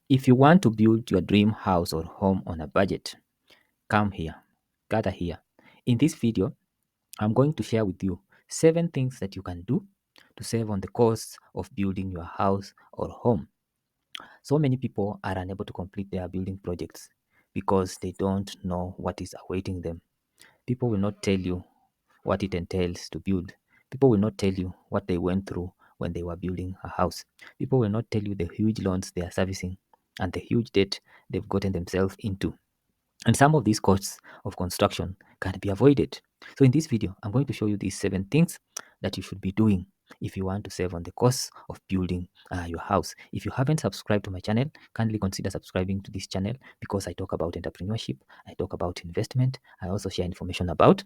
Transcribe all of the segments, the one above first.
If you want to build your dream house or home on a budget, come here, gather here. In this video, I'm going to share with you 7 things that you can do to save on the costs of building your house or home. So many people are unable to complete their building projects because they don't know what is awaiting them. People will not tell you what it entails to build. People will not tell you what they went through when they were building a house. People will not tell you the huge loans they are servicing and the huge debt they've gotten themselves into. And some of these costs of construction can be avoided. So in this video, I'm going to show you these 7 things that you should be doing if you want to save on the costs of building your house. If you haven't subscribed to my channel, kindly consider subscribing to this channel because I talk about entrepreneurship, I talk about investment, I also share information about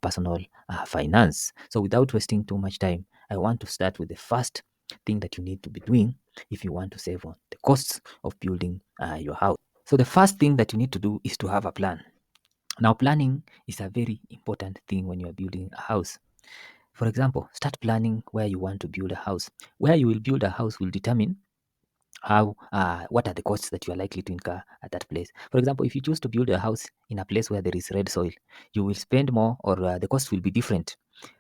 personal finance. So without wasting too much time, I want to start with the first thing that you need to be doing if you want to save on the costs of building your house. So the first thing that you need to do is to have a plan. Now, planning is a very important thing when you are building a house. For example, start planning where you want to build a house. Where you will build a house will determine what are the costs that you are likely to incur at that place. For example, if you choose to build a house in a place where there is red soil, you will spend more, or the cost will be different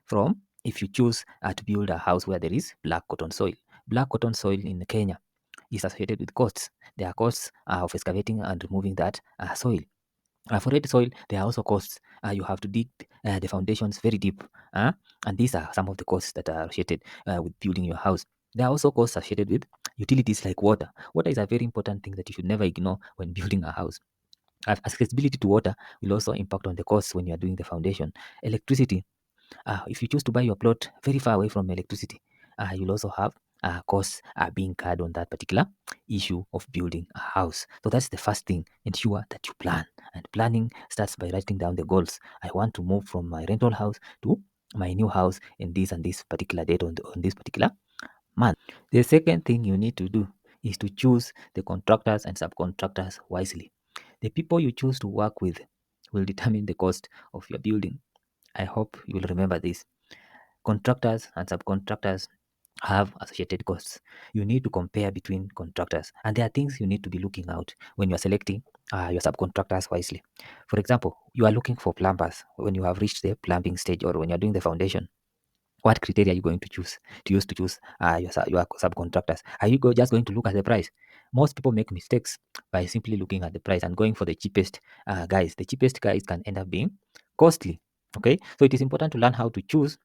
from if you choose to build a house where there is black cotton soil. Black cotton soil in Kenya is associated with costs. There are costs of excavating and removing that soil. For red soil, there are also costs. You have to dig the foundations very deep. And these are some of the costs that are associated with building your house. There are also costs associated with utilities like water. Water is a very important thing that you should never ignore when building a house. Accessibility to water will also impact on the costs when you are doing the foundation. Electricity, if you choose to buy your plot very far away from electricity, you'll also have costs being incurred on that particular issue of building a house. So that's the first thing. Ensure that you plan. And planning starts by writing down the goals. I want to move from my rental house to my new house in this and this particular date on this particular month. The second thing you need to do is to choose the contractors and subcontractors wisely. The people you choose to work with will determine the cost of your building. I hope you will remember this. Contractors and subcontractors have associated costs. You need to compare between contractors, and there are things you need to be looking out when you are selecting your subcontractors wisely. For example, you are looking for plumbers when you have reached the plumbing stage or when you're doing the foundation. What criteria are you going to use to choose your subcontractors? Are you just going to look at the price? Most people make mistakes by simply looking at the price and going for the cheapest guys. The cheapest guys can end up being costly. Okay, so it is important to learn how to choose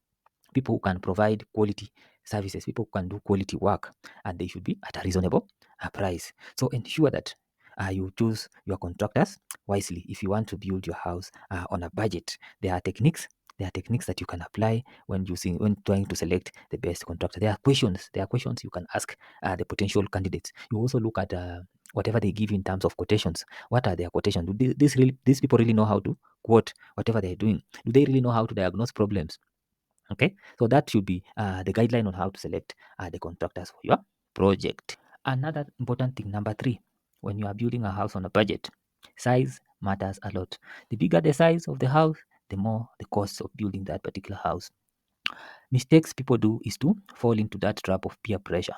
people who can provide quality services, people who can do quality work, and they should be at a reasonable price. So ensure that you choose your contractors wisely if you want to build your house on a budget. There are techniques. There are techniques that you can apply when trying to select the best contractor. There are questions. There are questions you can ask the potential candidates. You also look at whatever they give in terms of quotations. What are their quotations? Do these people really know how to quote whatever they're doing? Do they really know how to diagnose problems? Okay, so that should be the guideline on how to select the contractors for your project. Another important thing, number 3, when you are building a house on a budget, size matters a lot. The bigger the size of the house, the more the cost of building that particular house. Mistakes people do is to fall into that trap of peer pressure.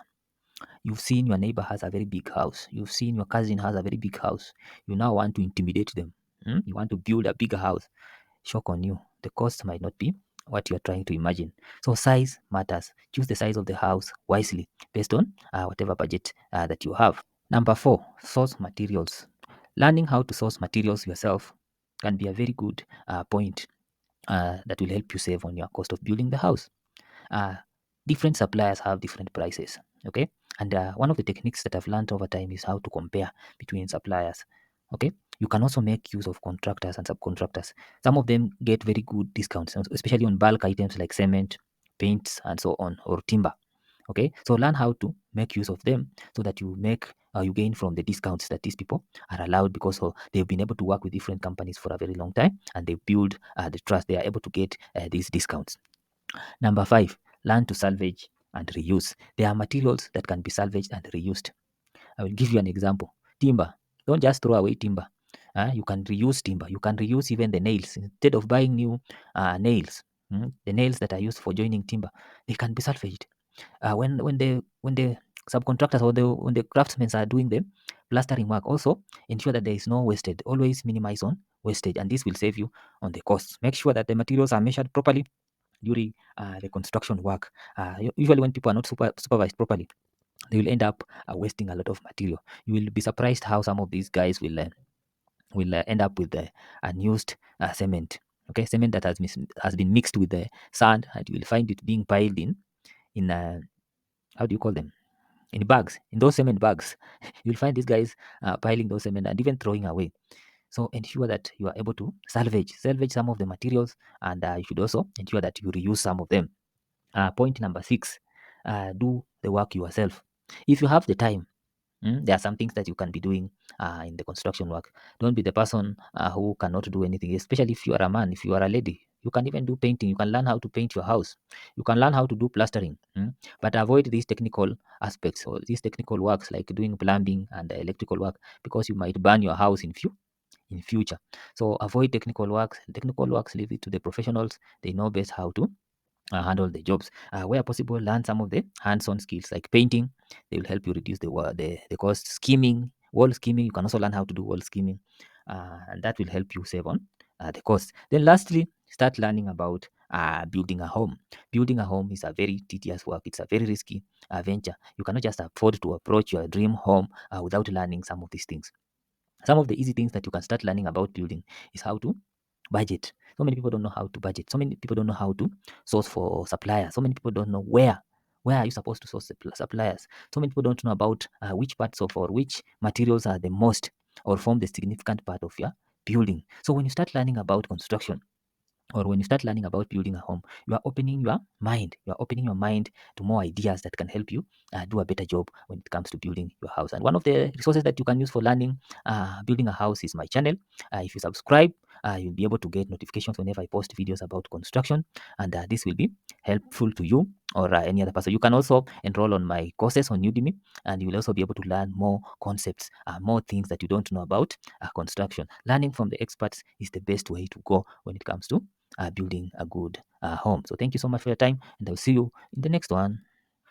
You've seen your neighbor has a very big house. You've seen your cousin has a very big house. You now want to intimidate them. You want to build a bigger house. Shock on you. The cost might not be what you're trying to imagine. So size matters. Choose the size of the house wisely based on whatever budget that you have. Number 4, source materials. Learning how to source materials yourself can be a very good point that will help you save on your cost of building the house. Uh, Different suppliers have different prices. Okay, and one of the techniques that I've learned over time is how to compare between suppliers. Okay, you can also make use of contractors and subcontractors. Some of them get very good discounts, especially on bulk items like cement, paints, and so on, or timber. Okay, so learn how to make use of them so that you gain from the discounts that these people are allowed, because they've been able to work with different companies for a very long time and they build the trust. They are able to get these discounts. Number 5, learn to salvage and reuse. There are materials that can be salvaged and reused. I will give you an example. Timber. Don't just throw away timber. You can reuse timber. You can reuse even the nails. Instead of buying new nails, the nails that are used for joining timber, they can be salvaged. When the subcontractors or when the craftsmen are doing the plastering work, also ensure that there is no wasted. Always minimize on wastage, and this will save you on the costs. Make sure that the materials are measured properly during the construction work. Usually when people are not supervised properly, they will end up wasting a lot of material. You will be surprised how some of these guys will end up with unused cement. Okay, cement that has been mixed with the sand, and you will find it being piled in how do you call them, in bags, in those cement bags. You'll find these guys piling those cement and even throwing away. So ensure that you are able to salvage some of the materials, and you should also ensure that you reuse some of them. Point number 6, do the work yourself if you have the time. There are some things that you can be doing in the construction work. Don't be the person who cannot do anything, especially if you are a man. If you are a lady, you can even do painting. You can learn how to paint your house. You can learn how to do plastering. But avoid these technical aspects or these technical works like doing plumbing and electrical work, because you might burn your house in future. So avoid technical works. Technical works, leave it to the professionals. They know best how to handle the jobs. Where possible, learn some of the hands-on skills like painting. They will help you reduce the cost. Skimming, wall skimming, you can also learn how to do wall skimming, and that will help you save on the cost. Then lastly, start learning about building a home. Building a home is a very tedious work. It's a very risky venture. You cannot just afford to approach your dream home without learning some of these things. Some of the easy things that you can start learning about building is how to budget. So many people don't know how to budget. So many people don't know how to source for suppliers. So many people don't know where are you supposed to source suppliers. So many people don't know about which parts of or which materials are the most or form the significant part of your building. So when you start learning about construction, or when you start learning about building a home, you are opening your mind. You are opening your mind to more ideas that can help you do a better job when it comes to building your house. And one of the resources that you can use for learning building a house is my channel. If you subscribe, you'll be able to get notifications whenever I post videos about construction, and this will be helpful to you or any other person. You can also enroll on my courses on Udemy, and you will also be able to learn more concepts, more things that you don't know about construction. Learning from the experts is the best way to go when it comes to building a good home. So thank you so much for your time, and I'll see you in the next one.